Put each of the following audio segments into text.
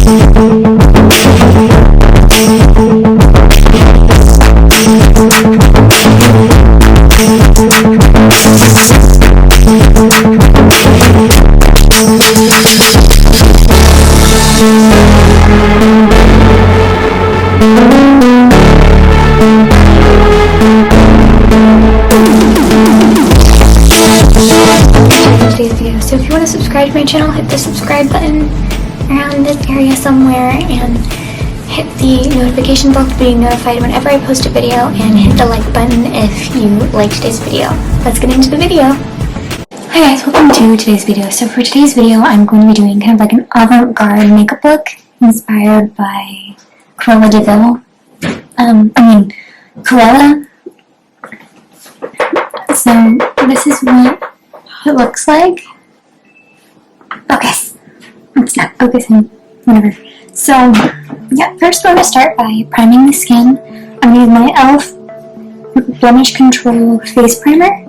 So if you want to subscribe to my channel, hit the subscribe button around this area somewhere and hit the notification bell to be notified whenever I post a video, and hit the like button if you like today's video. Let's get into the video. Hi guys, welcome to today's video. So for today's video, I'm going to be doing kind of like an avant-garde makeup look inspired by Cruella Cruella. So this is what it looks like. Focus. It's not focusing. Whatever. So, yeah, first we're going to start by priming the skin. I'm going to use my e.l.f. Blemish Control Face Primer.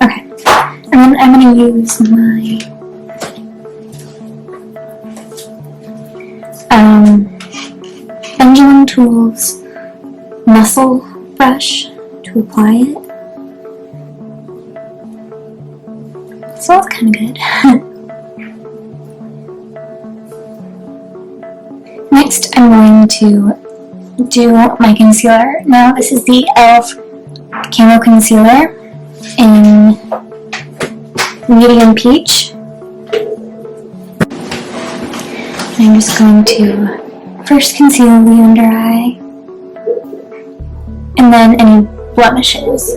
Okay. And then I'm going to use my Pendulum Tools Muscle brush to apply it. Smells kind of good. Next, I'm going to do my concealer. Now, this is the e.l.f. Camo Concealer in Medium Peach. I'm just going to first conceal the under eye, and then any blemishes.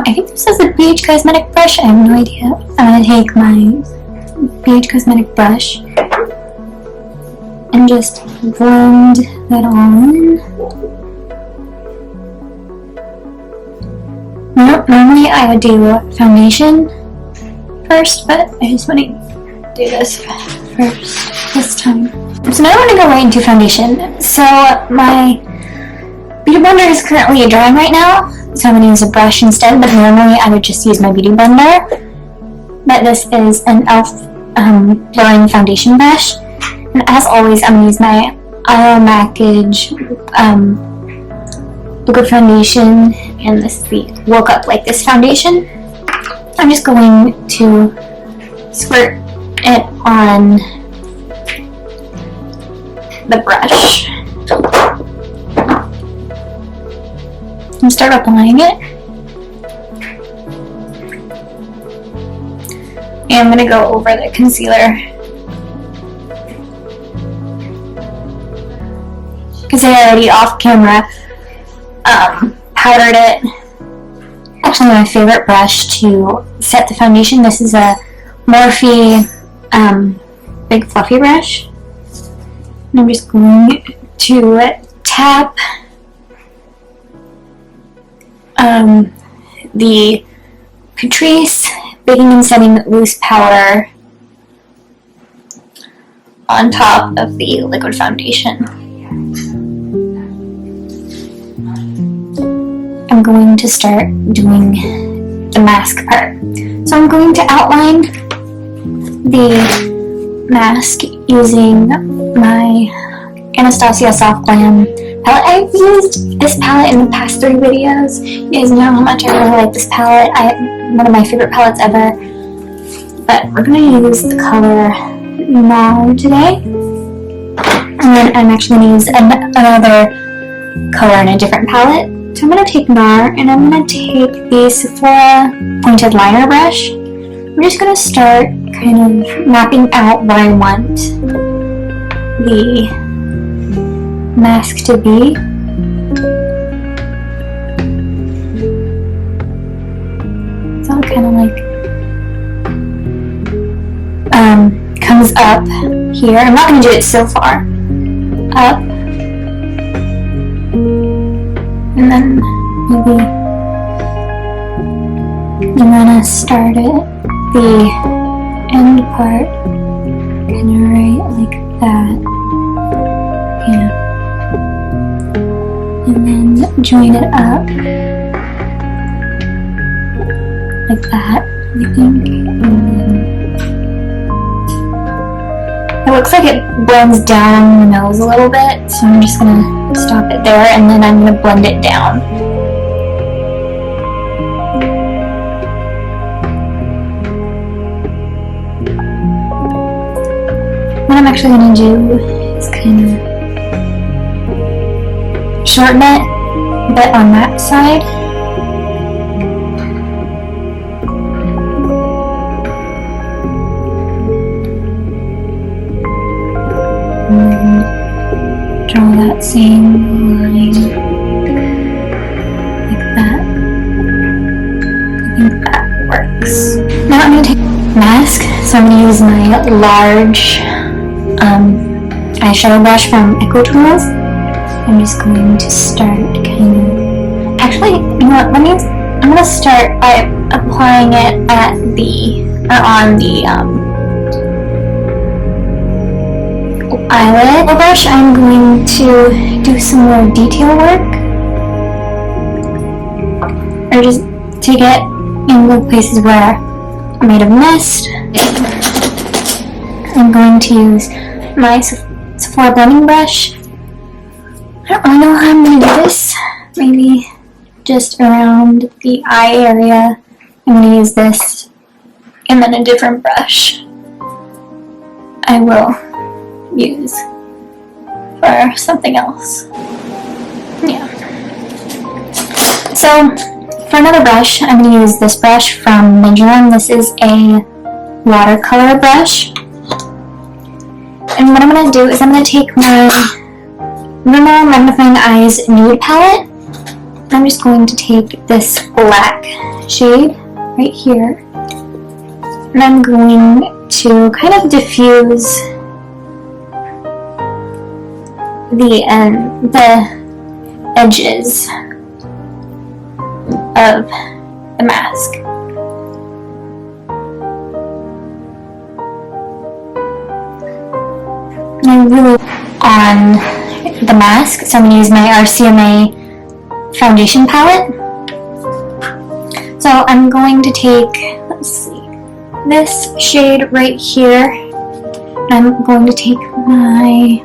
I think this is a BH Cosmetic brush, I have no idea. I'm going to take my BH Cosmetic brush and just blend that all in. Normally I would do foundation first, but I just want to do this first this time. So now I'm going to go right into foundation. So my beauty blender is currently drying right now, so I'm going to use a brush instead, but normally I would just use my beauty blender. But this is an e.l.f. blurring foundation brush. And as always, I'm going to use my makeage liquid foundation, and this is the Woke Up Like This foundation. I'm just going to squirt it on the brush and start applying it. And I'm going to go over the concealer because I already off camera powdered it. Actually, my favorite brush to set the foundation. This is a Morphe big fluffy brush. And I'm just going to tap the Catrice Baking and Setting Loose Powder on top of the liquid foundation. I'm going to start doing the mask part. So I'm going to outline the mask using my Anastasia Soft Glam palette. I've used this palette in the past 3 videos. You guys know how much I really like this palette. One of my favorite palettes ever. But we're going to use the color Noir today. And then I'm actually going to use another color in a different palette. So I'm going to take Noir, and I'm going to take the Sephora pointed liner brush. I'm just going to start kind of mapping out where I want the mask to be. So it kind of like comes up here. I'm not going to do it so far. Up. And then maybe I'm gonna start it, the end part, kind of right like that. Yeah. join it up like that, I think. It looks like it blends down the nose a little bit, so I'm just gonna stop it there, and then I'm gonna blend it down. What I'm actually gonna do is kind of shorten it a bit on that side. And draw that same line like that. I think that works. Now I'm going to take a mask, so I'm going to use my large eyeshadow brush from Echo Tools. I'm just going to start kind of, actually, you know what, I'm going to start by applying it at on the eyelid. The brush, I'm going to do some more detail work, or just take it in the places where I might have missed. I'm going to use my Sephora blending brush. I don't really know how I'm going to do this. Maybe just around the eye area. I'm going to use this, and then a different brush I will use for something else. Yeah. So for another brush, I'm going to use this brush from Maybelline. This is a watercolor brush. And what I'm going to do is I'm going to take my Rimmel Magnifying Eyes Nude Palette. I'm just going to take this black shade right here, and I'm going to kind of diffuse the edges of the mask. And I really on the mask, so I'm going to use my RCMA foundation palette. So I'm going to take, let's see, this shade right here, and I'm going to take my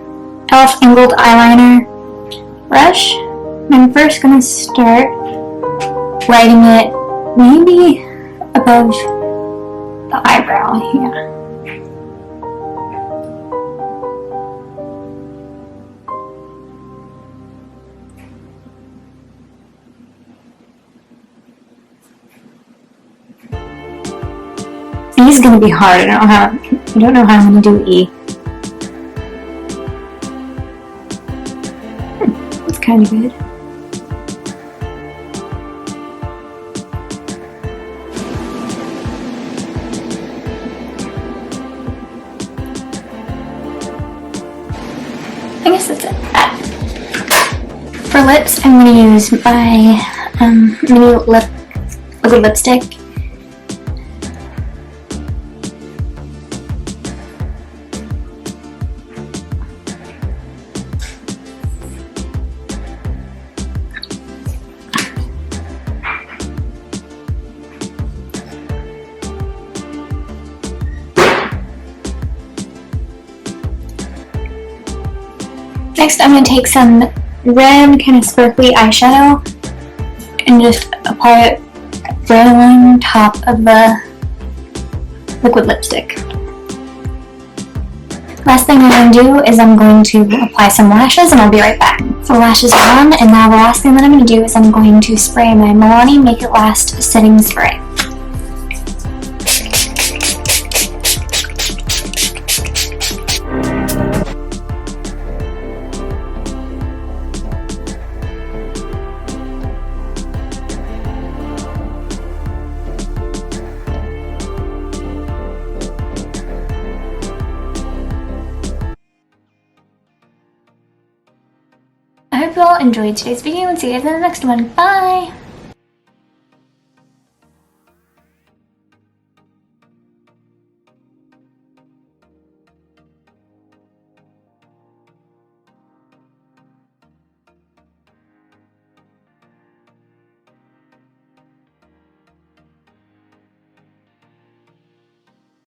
e.l.f. angled eyeliner brush, and I'm first going to start writing it maybe above the eyebrow here. E is going to be hard. I don't know how I'm going to do E. It's kind of good. I guess that's it. For lips, I'm going to use my mini liquid lipstick. Next, I'm going to take some red, kind of sparkly eyeshadow and just apply it right along top of the liquid lipstick. Last thing I'm going to do is I'm going to apply some lashes, and I'll be right back. So lashes are on, and now the last thing that I'm going to do is I'm going to spray my Malani Make It Last setting spray. I hope you all enjoyed today's video, and see you guys in the next one. Bye!